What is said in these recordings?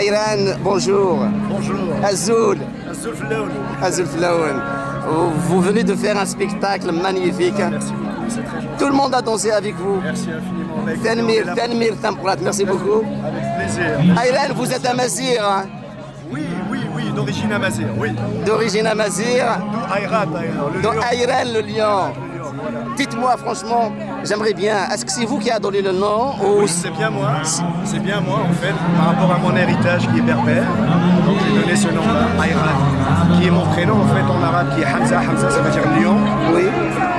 Ayran, bonjour. Bonjour. Azoul. Azoul Flaoun. Azoul Flaoun. Vous venez de faire un spectacle magnifique. Merci beaucoup, c'est très gentil. Tout le monde a dansé avec vous. Merci infiniment. Tanmir Tampourat, merci beaucoup. Avec plaisir. Ayran, vous êtes amazir, hein? Oui, d'origine amazir, oui. D'origine amazir. D'où Ayrat d'ailleurs, le Donc lion. Ayran, le lion. Voilà. Dites-moi franchement, j'aimerais bien, est-ce que c'est vous qui avez donné le nom ou... Oui, c'est bien moi en fait, par rapport à mon héritage qui est berbère. Donc j'ai donné ce nom-là, Ayrat, qui est mon prénom en fait en arabe, qui est Hamza. Hamza ça veut dire lion. Oui,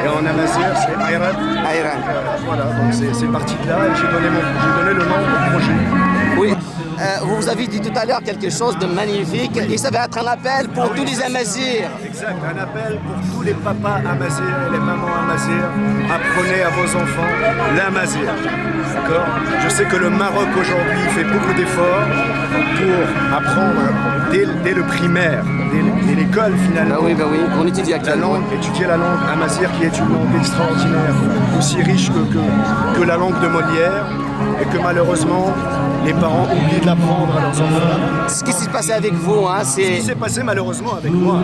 Et en amazir c'est Ayrat. Ayran. Voilà, donc c'est parti de là et j'ai donné le nom au projet. Oui. Vous avez dit tout à l'heure quelque chose de magnifique et ça va être un appel pour tous les Amazirs. Exact, un appel pour tous les papas amazirs et les mamans amazirs. Apprenez à vos enfants l'amazir. D'accord? Je sais que le Maroc aujourd'hui fait beaucoup d'efforts pour apprendre dès le primaire, dès l'école finalement. Bah oui, on étudie actuellement. Étudier la langue amazir qui est une langue extraordinaire, aussi riche que la langue de Molière, et que malheureusement les parents oublient de l'apprendre à leurs enfants. Ce qui s'est passé avec vous, hein, Ce qui s'est passé malheureusement avec moi,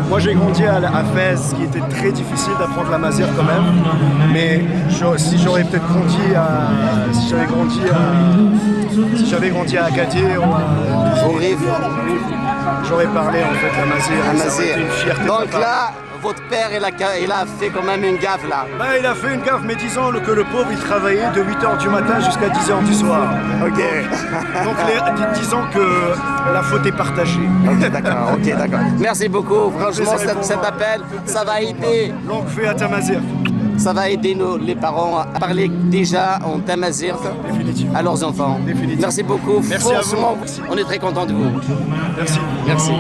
moi j'ai grandi à Fès, ce qui était très difficile d'apprendre l'amazir quand même, mais si j'avais grandi à Agadir ou au Rif. j'aurais parlé en fait l'amazir. Ça aurait été une fierté. Donc là, votre père, il a fait quand même une gaffe là. Bah, il a fait une gaffe, mais disons que le pauvre il travaillait de 8h du matin jusqu'à 10h du soir. Ok. Donc disons que la faute est partagée. Ok, d'accord. Merci beaucoup. Franchement, cet appel, ça va aider. Longue fée à Tamazir. Ça va aider les parents à parler déjà en tamazir à leurs enfants. Merci beaucoup. Merci à vous. Franchement, on est très content de vous. Merci. Merci.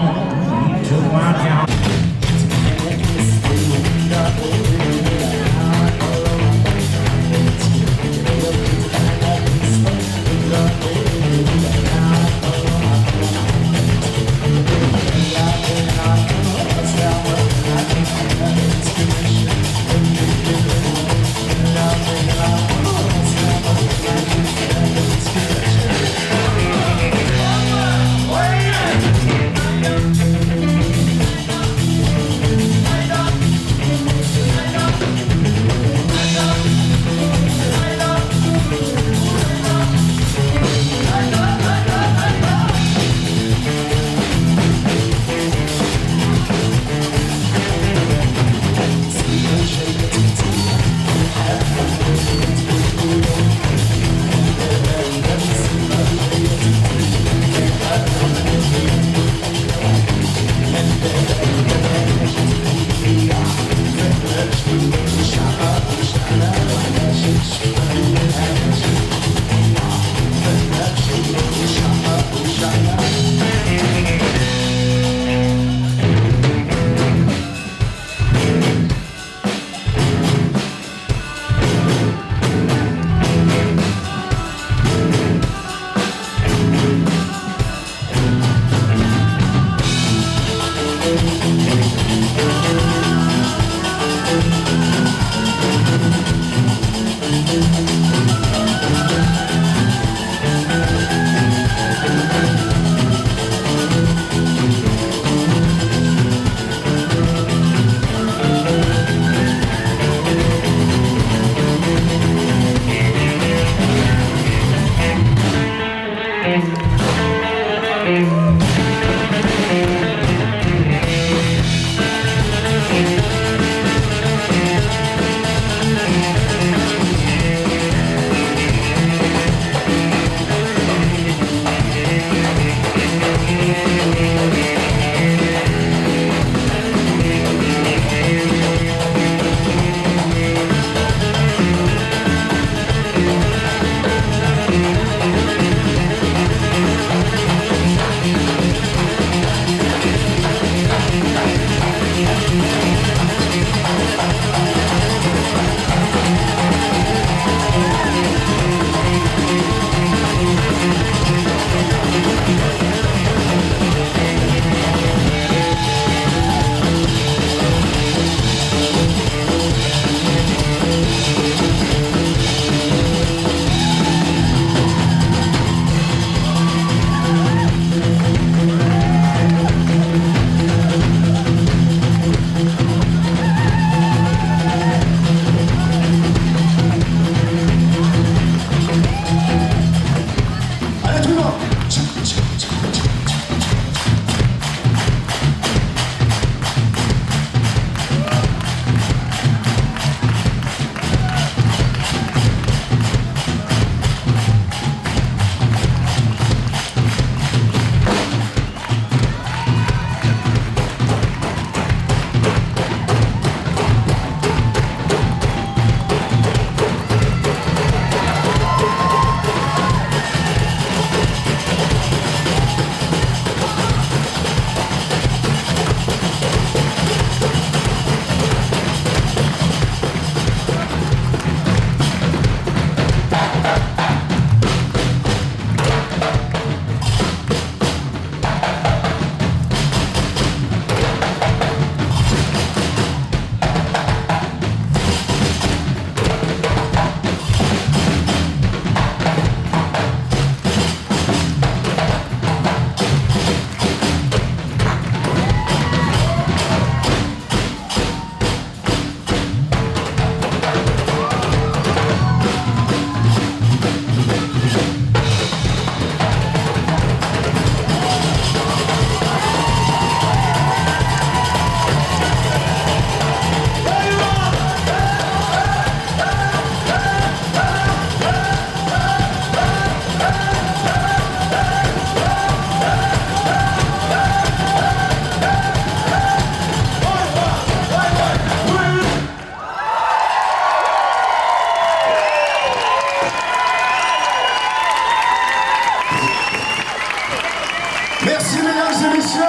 Merci mesdames et messieurs,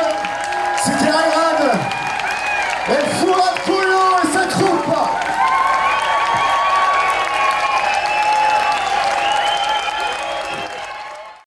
c'était Ayran et Fouad.